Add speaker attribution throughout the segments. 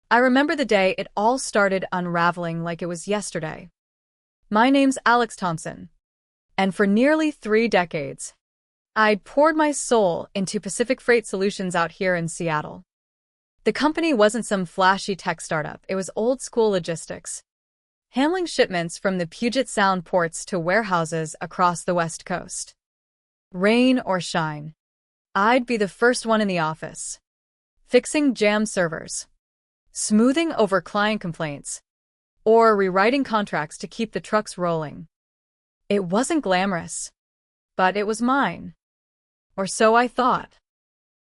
Speaker 1: I remember the day it all started unraveling like it was yesterday. My name's Alex Thompson, and for nearly 3 decades, I'd poured my soul into Pacific Freight Solutions out here in Seattle. The company wasn't some flashy tech startup, it was old-school logistics, handling shipments from the Puget Sound ports to warehouses across the West Coast. Rain or shine, I'd be the first one in the office, fixing jammed servers, smoothing over client complaints, or rewriting contracts to keep the trucks rolling. It wasn't glamorous, but it was mine. Or so I thought.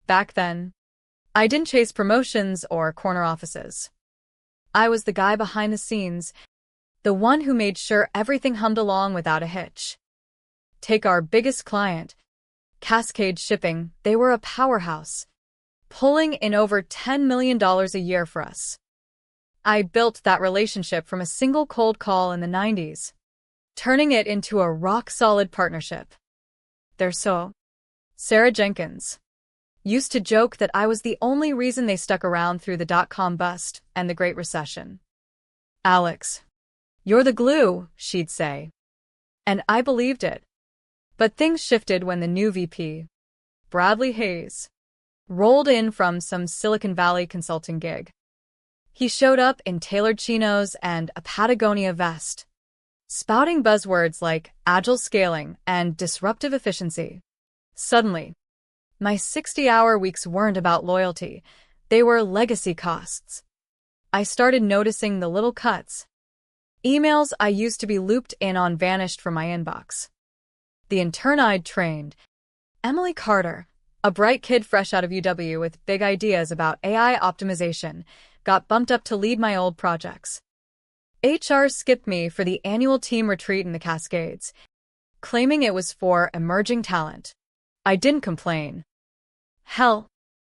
Speaker 1: Back then, I didn't chase promotions or corner offices. I was the guy behind the scenes, the one who made sure everything hummed along without a hitch. Take our biggest client, Cascade Shipping. They were a powerhouse, pulling in over $10 million a year for us. I built that relationship from a single cold call in the 90s, turning it into a rock-solid partnership. Sarah Jenkins used to joke that I was the only reason they stuck around through the dot-com bust and the Great Recession. "Alex, you're the glue," she'd say. And I believed it. But things shifted when the new VP, Bradley Hayes, rolled in from some Silicon Valley consulting gig. He showed up in tailored chinos and a Patagonia vest, spouting buzzwords like agile scaling and disruptive efficiency. Suddenly, my 60-hour weeks weren't about loyalty, they were legacy costs. I started noticing the little cuts. Emails I used to be looped in on vanished from my inbox. The intern I'd trained, Emily Carter, a bright kid fresh out of UW with big ideas about AI optimization, got bumped up to lead my old projects. HR skipped me for the annual team retreat in the Cascades, claiming it was for emerging talent. I didn't complain. Hell,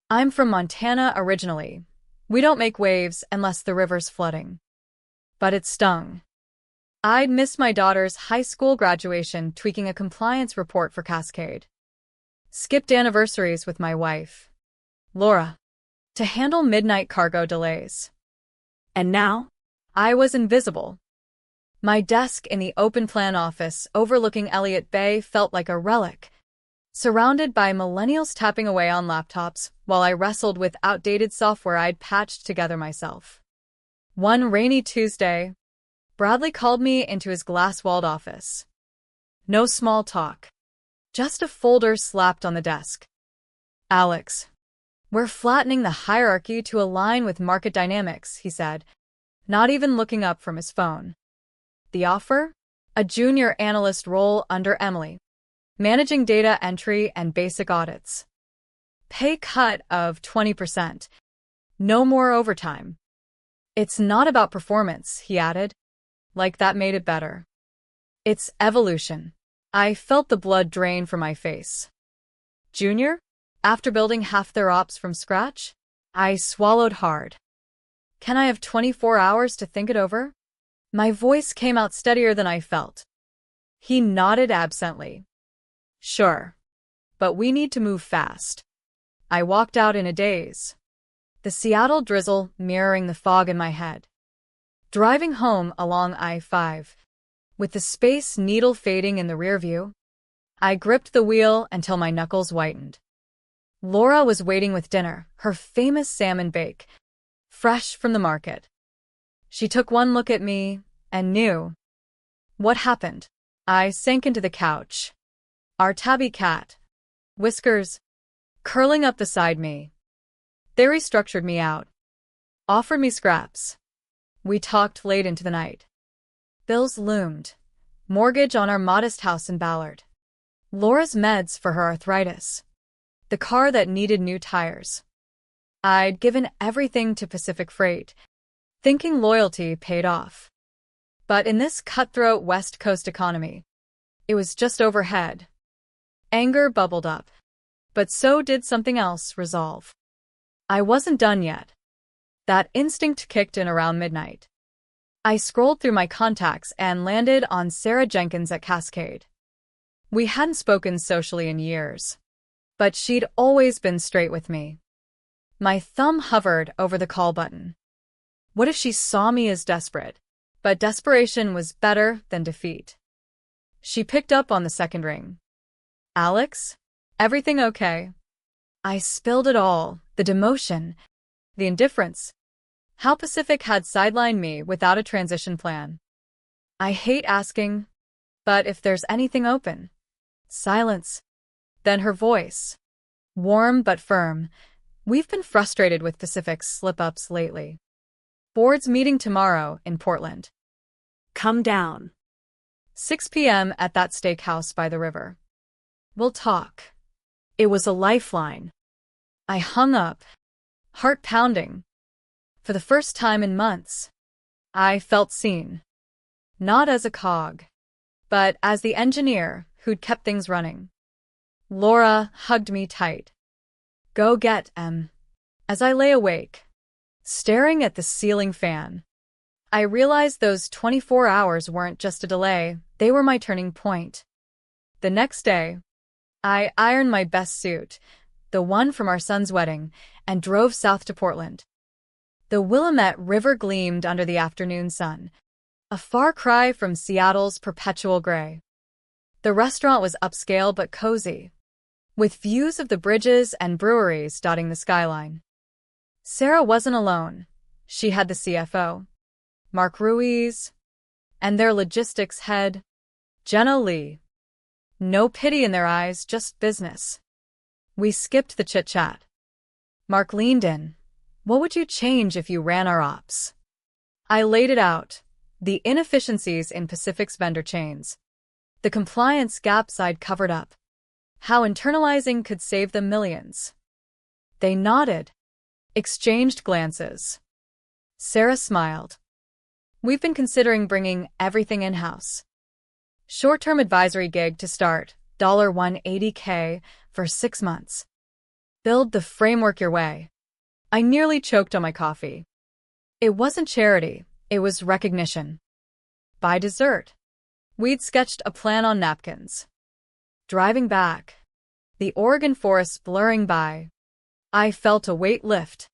Speaker 1: I'm from Montana originally. We don't make waves unless the river's flooding. But it stung. I'd missed my daughter's high school graduation tweaking a compliance report for Cascade. Skipped anniversaries with my wife, Laura, to handle midnight cargo delays. And now, I was invisible. My desk in the open-plan office overlooking Elliott Bay felt like a relic, surrounded by millennials tapping away on laptops while I wrestled with outdated software I'd patched together myself. One rainy Tuesday, Bradley called me into his glass-walled office. No small talk, just a folder slapped on the desk. "Alex, we're flattening the hierarchy to align with market dynamics," he said, not even looking up from his phone. The offer? A junior analyst role under Emily, managing data entry and basic audits. Pay cut of 20%. No more overtime. "It's not about performance," he added, like that made it better. "It's evolution." I felt the blood drain from my face. Junior? After building half their ops from scratch? I swallowed hard. "Can I have 24 hours to think it over?" My voice came out steadier than I felt. He nodded absently. "Sure. But we need to move fast." I walked out in a daze, the Seattle drizzle mirroring the fog in my head. Driving home along I-5, with the Space Needle fading in the rearview, I gripped the wheel until my knuckles whitened. Laura was waiting with dinner, her famous salmon bake, fresh from the market. She took one look at me and knew. What happened? I sank into the couch. Our tabby cat, Whiskers, curling up beside me. They restructured me out, offered me scraps. We talked late into the night. Bills loomed. Mortgage on our modest house in Ballard. Laura's meds for her arthritis. The car that needed new tires. I'd given everything to Pacific Freight, thinking loyalty paid off. But in this cutthroat West Coast economy, it was just overhead. Anger bubbled up. But so did something else, resolve. I wasn't done yet. That instinct kicked in around midnight. I scrolled through my contacts and landed on Sarah Jenkins at Cascade. We hadn't spoken socially in years, but she'd always been straight with me. My thumb hovered over the call button. What if she saw me as desperate? But desperation was better than defeat. She picked up on the second ring. Alex? Everything okay? I spilled it all, the demotion, the indifference. How Pacific had sidelined me without a transition plan. I hate asking, but if there's anything open. Silence. Then her voice. Warm but firm. We've been frustrated with Pacific's slip-ups lately. Board's meeting tomorrow in Portland.
Speaker 2: Come down.
Speaker 1: 6 p.m. at that steakhouse by the river. We'll talk. It was a lifeline. I hung up, heart pounding. For the first time in months, I felt seen. Not as a cog, but as the engineer who'd kept things running. Laura hugged me tight. Go get em. As I lay awake, staring at the ceiling fan, I realized those 24 hours weren't just a delay, they were my turning point. The next day, I ironed my best suit, the one from our son's wedding, and drove south to Portland. The Willamette River gleamed under the afternoon sun, a far cry from Seattle's perpetual gray. The restaurant was upscale but cozy, with views of the bridges and breweries dotting the skyline. Sarah wasn't alone. She had the CFO, Mark Ruiz, and their logistics head, Jenna Lee. No pity in their eyes, just business. We skipped the chit-chat. Mark leaned in. What would you change if you ran our ops? I laid it out. The inefficiencies in Pacific's vendor chains. The compliance gaps I'd covered up. How internalizing could save them millions. They nodded, exchanged glances. Sarah smiled. We've been considering bringing everything in-house. Short-term advisory gig to start, $180K for 6 months. Build the framework your way. I nearly choked on my coffee. It wasn't charity, it was recognition. By dessert, we'd sketched a plan on napkins. Driving back, the Oregon forest blurring by, I felt a weight lift.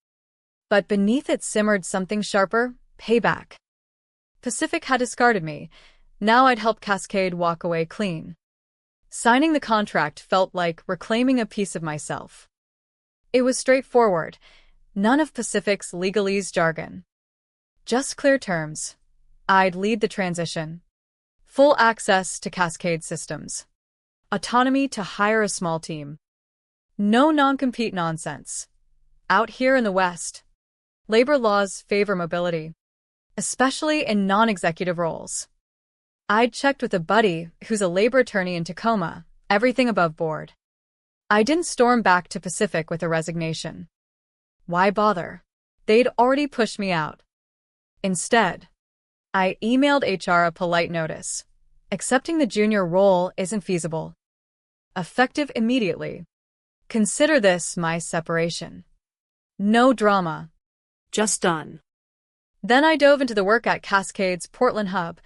Speaker 1: But beneath it simmered something sharper, payback. Pacific had discarded me. Now I'd help Cascade walk away clean. Signing the contract felt like reclaiming a piece of myself. It was straightforward, none of Pacific's legalese jargon. Just clear terms. I'd lead the transition. Full access to Cascade systems. Autonomy to hire a small team. No non-compete nonsense. Out here in the West, labor laws favor mobility, especially in non-executive roles. I'd checked with a buddy who's a labor attorney in Tacoma, everything above board. I didn't storm back to Pacific with a resignation. Why bother? They'd already pushed me out. Instead, I emailed HR a polite notice. Accepting the junior role isn't feasible. Effective immediately. Consider this my separation. No drama.
Speaker 2: Just done.
Speaker 1: Then I dove into the work at Cascade's Portland hub,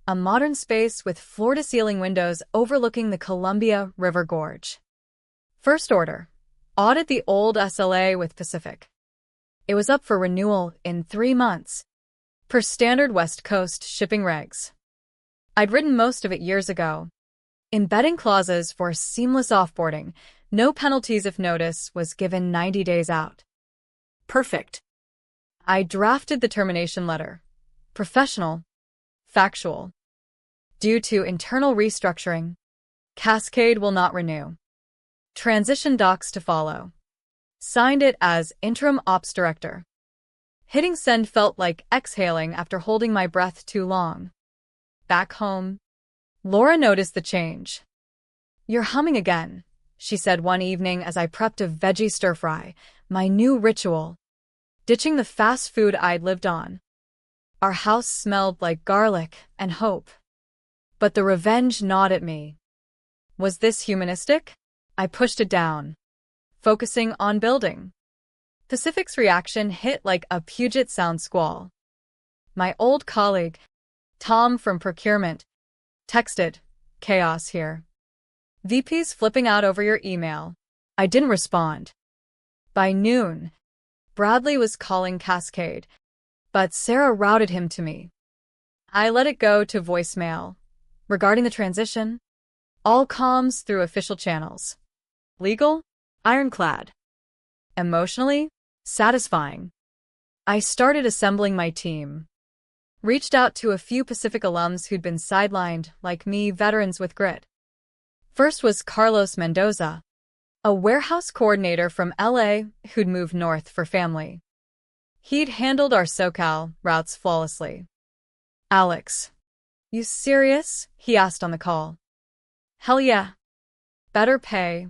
Speaker 1: a modern space with floor-to-ceiling windows overlooking the Columbia River Gorge. First order. Audit the old SLA with Pacific. It was up for renewal in 3 months, per standard West Coast shipping regs. I'd written most of it years ago, embedding clauses for seamless offboarding, no penalties if notice was given 90 days out.
Speaker 2: Perfect.
Speaker 1: I drafted the termination letter. Professional. Factual. Due to internal restructuring, Cascade will not renew. Transition docs to follow. Signed it as Interim Ops Director. Hitting send felt like exhaling after holding my breath too long. Back home, Laura noticed the change. You're humming again, she said one evening as I prepped a veggie stir-fry, my new ritual. Ditching the fast food I'd lived on. Our house smelled like garlic and hope. But the revenge gnawed at me. Was this humanistic? I pushed it down, focusing on building. Pacific's reaction hit like a Puget Sound squall. My old colleague, Tom from procurement, texted, "Chaos here. VP's flipping out over your email." I didn't respond. By noon, Bradley was calling Cascade, But Sarah routed him to me. I let it go to voicemail. Regarding the transition, all comms through official channels. Legal?
Speaker 2: Ironclad.
Speaker 1: Emotionally? Satisfying. I started assembling my team. Reached out to a few Pacific alums who'd been sidelined, like me, veterans with grit. First was Carlos Mendoza, a warehouse coordinator from LA who'd moved north for family. He'd handled our SoCal routes flawlessly. Alex, you serious? He asked on the call. Hell yeah. Better pay.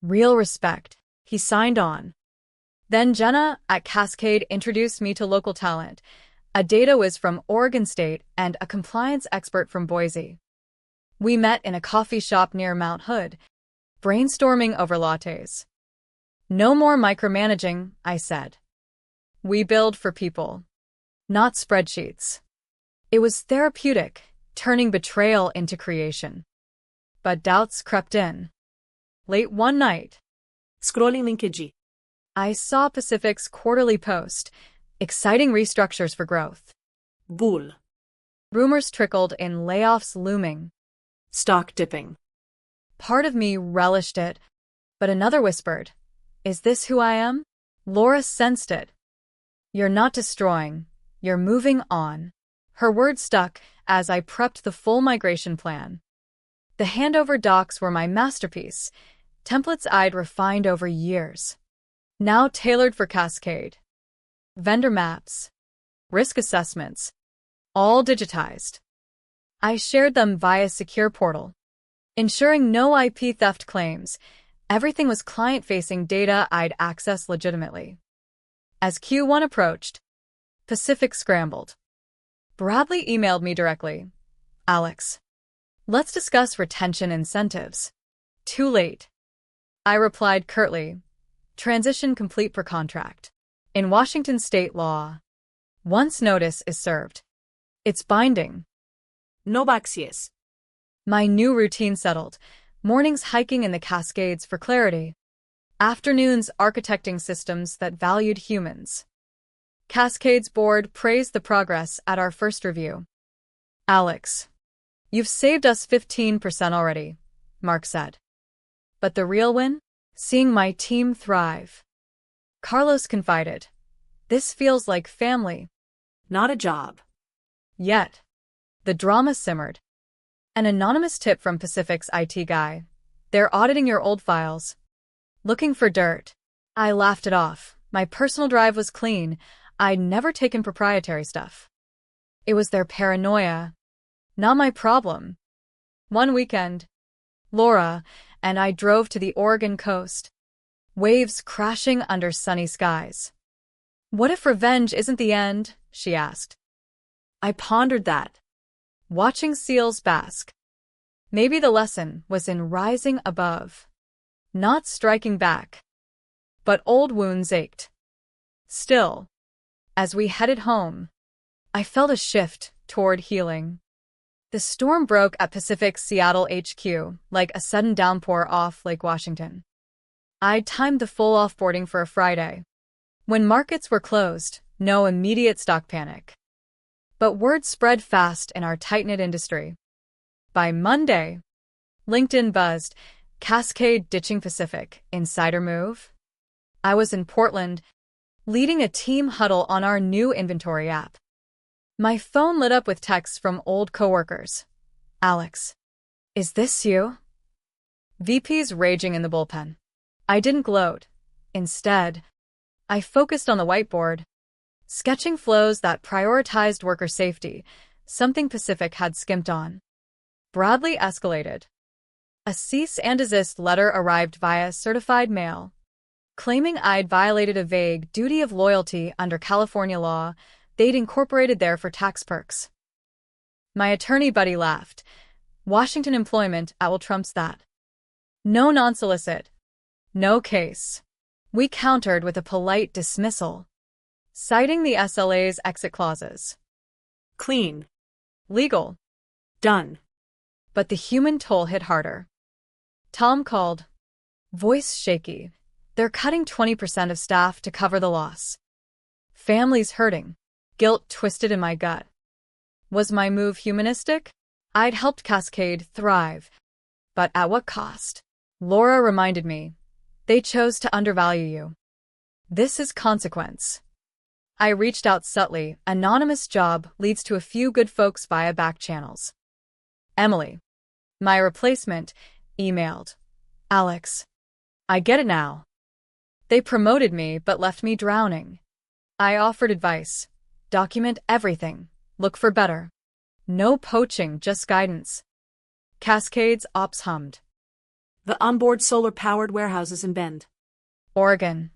Speaker 1: Real respect. He signed on. Then Jenna at Cascade introduced me to local talent. A data whiz from Oregon State and a compliance expert from Boise. We met in a coffee shop near Mount Hood, brainstorming over lattes. No more micromanaging, I said. We build for people, not spreadsheets. It was therapeutic, turning betrayal into creation. But doubts crept in. Late one night,
Speaker 2: Scrolling linkage.
Speaker 1: I saw Pacific's quarterly post, exciting restructures for growth.
Speaker 2: Bull.
Speaker 1: Rumors trickled in layoffs looming.
Speaker 2: Stock dipping.
Speaker 1: Part of me relished it, but another whispered, "Is this who I am?" Laura sensed it. "You're not destroying, you're moving on." Her words stuck as I prepped the full migration plan. The handover docs were my masterpiece, templates I'd refined over years. Now tailored for Cascade. Vendor maps, risk assessments, all digitized. I shared them via secure portal, ensuring no IP theft claims. Everything was client-facing data I'd access legitimately. As Q1 approached, Pacific scrambled. Bradley emailed me directly. "Alex, let's discuss retention incentives." Too late. I replied curtly, "Transition complete per contract." In Washington state law, once notice is served, it's binding.
Speaker 2: No baxies.
Speaker 1: My new routine settled. Mornings hiking in the Cascades for clarity. Afternoons architecting systems that valued humans. Cascades board praised the progress at our first review. "Alex, you've saved us 15% already," Mark said. "But the real win? Seeing my team thrive." Carlos confided, "This feels like family."
Speaker 2: Not a job.
Speaker 1: Yet, the drama simmered. An anonymous tip from Pacific's IT guy. "They're auditing your old files. Looking for dirt." I laughed it off. My personal drive was clean. I'd never taken proprietary stuff. It was their paranoia, not my problem. One weekend, Laura and I drove to the Oregon coast. Waves crashing under sunny skies. "What if revenge isn't the end?" she asked. I pondered that, watching seals bask. Maybe the lesson was in rising above, not striking back. But old wounds ached. Still, as we headed home, I felt a shift toward healing. The storm broke at Pacific's Seattle HQ like a sudden downpour off Lake Washington. I timed the full offboarding for a Friday. When markets were closed, no immediate stock panic. But word spread fast in our tight-knit industry. By Monday, LinkedIn buzzed, "Cascade ditching Pacific, insider move." I was in Portland, leading a team huddle on our new inventory app. My phone lit up with texts from old coworkers. "Alex, is this you?" VPs raging in the bullpen. I didn't gloat. Instead, I focused on the whiteboard, sketching flows that prioritized worker safety, something Pacific had skimped on. Bradley escalated. A cease and desist letter arrived via certified mail, claiming I'd violated a vague duty of loyalty under California law they'd incorporated there for tax perks. My attorney buddy laughed. "Washington employment will trumps that. No non-solicit. No case." We countered with a polite dismissal, citing the SLA's exit clauses.
Speaker 2: Clean.
Speaker 1: Legal.
Speaker 2: Done.
Speaker 1: But the human toll hit harder. Tom called, voice shaky. "They're cutting 20% of staff to cover the loss. Families hurting." Guilt twisted in my gut. Was my move humanistic? I'd helped Cascade thrive. But at what cost? Laura reminded me. They chose to undervalue you. This is consequence. I reached out subtly. Anonymous job leads to a few good folks via back channels. Emily, my replacement, emailed. Alex, I get it now. They promoted me but left me drowning. I offered advice. Document everything. Look for better. No poaching, just guidance. Cascades ops hummed.
Speaker 2: The onboard solar-powered warehouses in Bend,
Speaker 1: Oregon.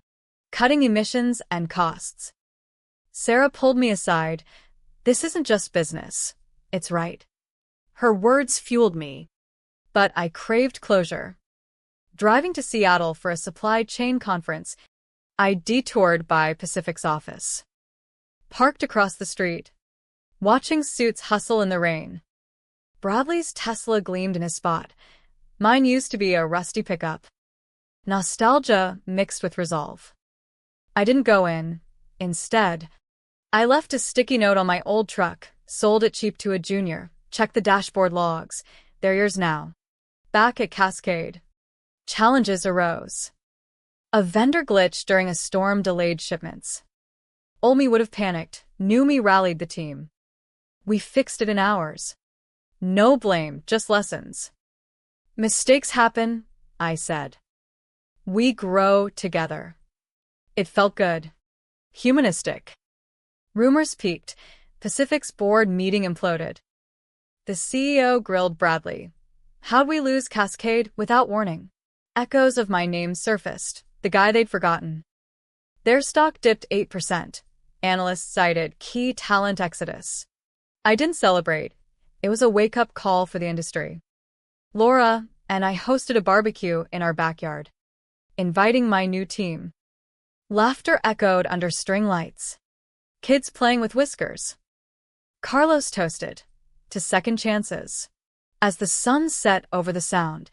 Speaker 1: Cutting emissions and costs. Sarah pulled me aside. This isn't just business. It's right. Her words fueled me. But I craved closure. Driving to Seattle for a supply chain conference, I detoured by Pacific's office. Parked across the street, watching suits hustle in the rain. Bradley's Tesla gleamed in his spot. Mine used to be a rusty pickup. Nostalgia mixed with resolve. I didn't go in. Instead, I left a sticky note on my old truck, sold it cheap to a junior. Check the dashboard logs. They're yours now. Back at Cascade, challenges arose. A vendor glitch during a storm delayed shipments. Olmi would have panicked. Numi rallied the team. We fixed it in hours. No blame, just lessons. Mistakes happen, I said. We grow together. It felt good. Humanistic. Rumors peaked. Pacific's board meeting imploded. The CEO grilled Bradley. How'd we lose Cascade without warning? Echoes of my name surfaced, the guy they'd forgotten. Their stock dipped 8%. Analysts cited key talent exodus. I didn't celebrate. It was a wake-up call for the industry. Laura and I hosted a barbecue in our backyard, inviting my new team. Laughter echoed under string lights. Kids playing with whiskers. Carlos toasted to second chances. As the sun set over the sound,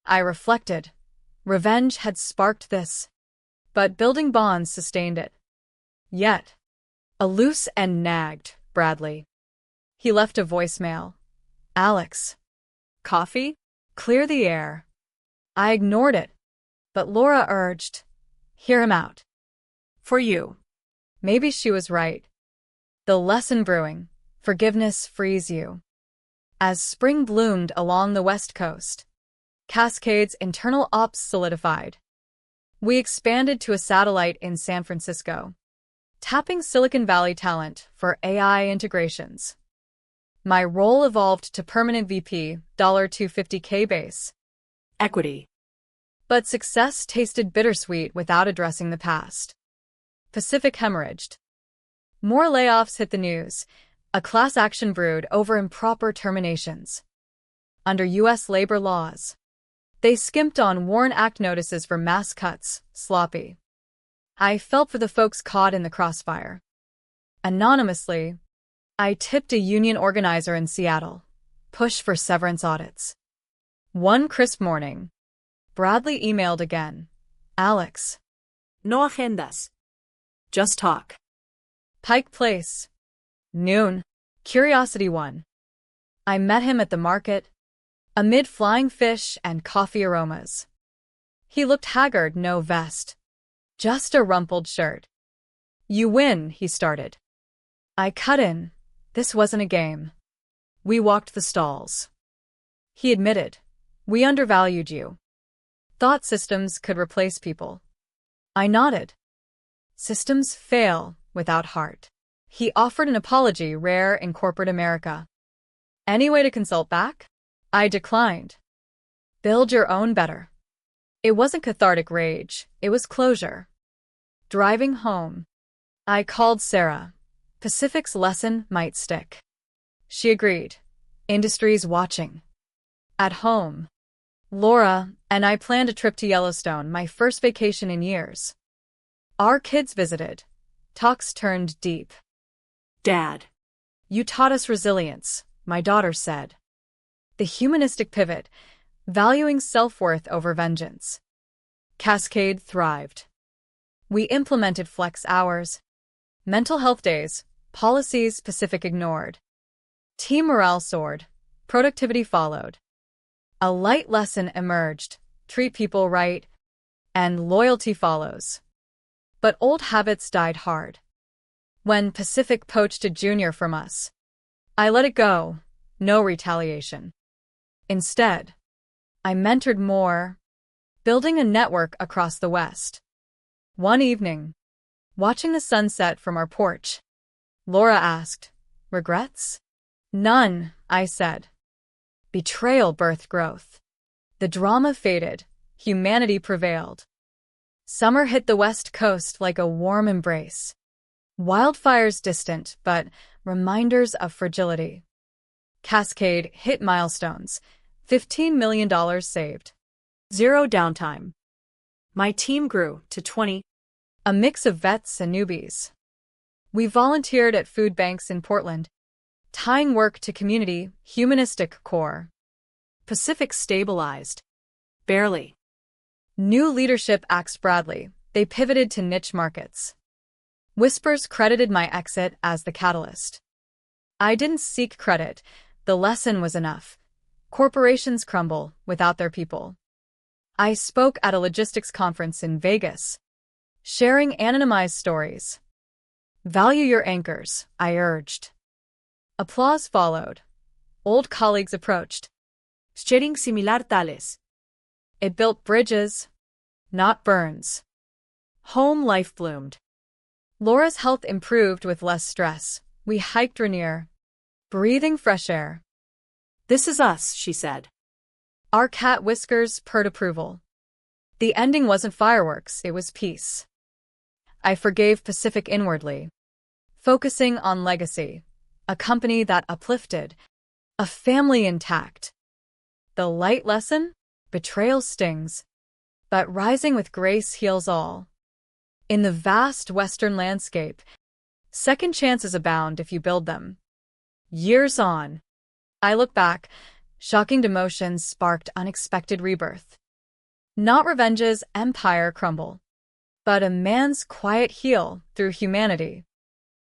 Speaker 1: I reflected. Revenge had sparked this, but building bonds sustained it. Yet, a loose end nagged Bradley. He left a voicemail. Alex. Coffee? Clear the air. I ignored it, but Laura urged. Hear him out. For you. Maybe she was right. The lesson brewing. Forgiveness frees you. As spring bloomed along the West Coast, Cascade's internal ops solidified. We expanded to a satellite in San Francisco, tapping Silicon Valley talent for AI integrations. My role evolved to permanent VP, $250K base.
Speaker 2: equity.
Speaker 1: But success tasted bittersweet without addressing the past. Pacific hemorrhaged. More layoffs hit the news. A class action brewed over improper terminations. Under U.S. labor laws, they skimped on WARN Act notices for mass cuts, sloppy. I felt for the folks caught in the crossfire. Anonymously, I tipped a union organizer in Seattle. Push for severance audits. One crisp morning, Bradley emailed again. Alex.
Speaker 2: No agendas. Just talk.
Speaker 1: Pike Place. Noon. Curiosity won. I met him at the market, amid flying fish and coffee aromas. He looked haggard, no vest. Just a rumpled shirt. You win, he started. I cut in. This wasn't a game. We walked the stalls. He admitted. We undervalued you. Thought systems could replace people. I nodded. Systems fail without heart. He offered an apology rare in corporate America. Any way to consult back? I declined. Build your own better. It wasn't cathartic rage, it was closure. Driving home, I called Sarah. Pacific's lesson might stick. She agreed. Industry's watching. At home, Laura and I planned a trip to Yellowstone, my first vacation in years. Our kids visited. Talks turned deep.
Speaker 2: Dad.
Speaker 1: You taught us resilience, my daughter said. The humanistic pivot, valuing self-worth over vengeance. Cascade thrived. We implemented flex hours, mental health days, Policies Pacific ignored. Team morale soared. Productivity followed. A light lesson emerged. Treat people right, and loyalty follows. But old habits died hard. When Pacific poached a junior from us, I let it go. No retaliation. Instead, I mentored more, building a network across the West. One evening, watching the sunset from our porch, Laura asked, "Regrets?" "None," I said. Betrayal birthed growth. The drama faded. Humanity prevailed. Summer hit the West Coast like a warm embrace. Wildfires distant, but reminders of fragility. Cascade hit milestones. $15 million saved.
Speaker 2: Zero downtime. My team grew to 20.
Speaker 1: A mix of vets and newbies. We volunteered at food banks in Portland, tying work to community, humanistic core.
Speaker 2: Pacific stabilized. Barely.
Speaker 1: New leadership axed Bradley. They pivoted to niche markets. Whispers credited my exit as the catalyst. I didn't seek credit. The lesson was enough. Corporations crumble without their people. I spoke at a logistics conference in Vegas, sharing anonymized stories. Value your anchors, I urged. Applause followed. Old colleagues approached.
Speaker 2: Sharing similar tales.
Speaker 1: It built bridges, not burns. Home life bloomed. Laura's health improved with less stress. We hiked Rainier, breathing fresh air.
Speaker 2: "This is us," she said.
Speaker 1: Our cat Whiskers purred approval. The ending wasn't fireworks, it was peace. I forgave Pacific inwardly, focusing on legacy, a company that uplifted, a family intact. The light lesson? Betrayal stings, but rising with grace heals all. In the vast Western landscape, second chances abound if you build them. Years on, I look back, shocking demotions sparked unexpected rebirth. Not revenge's empire crumble, but a man's quiet heal through humanity.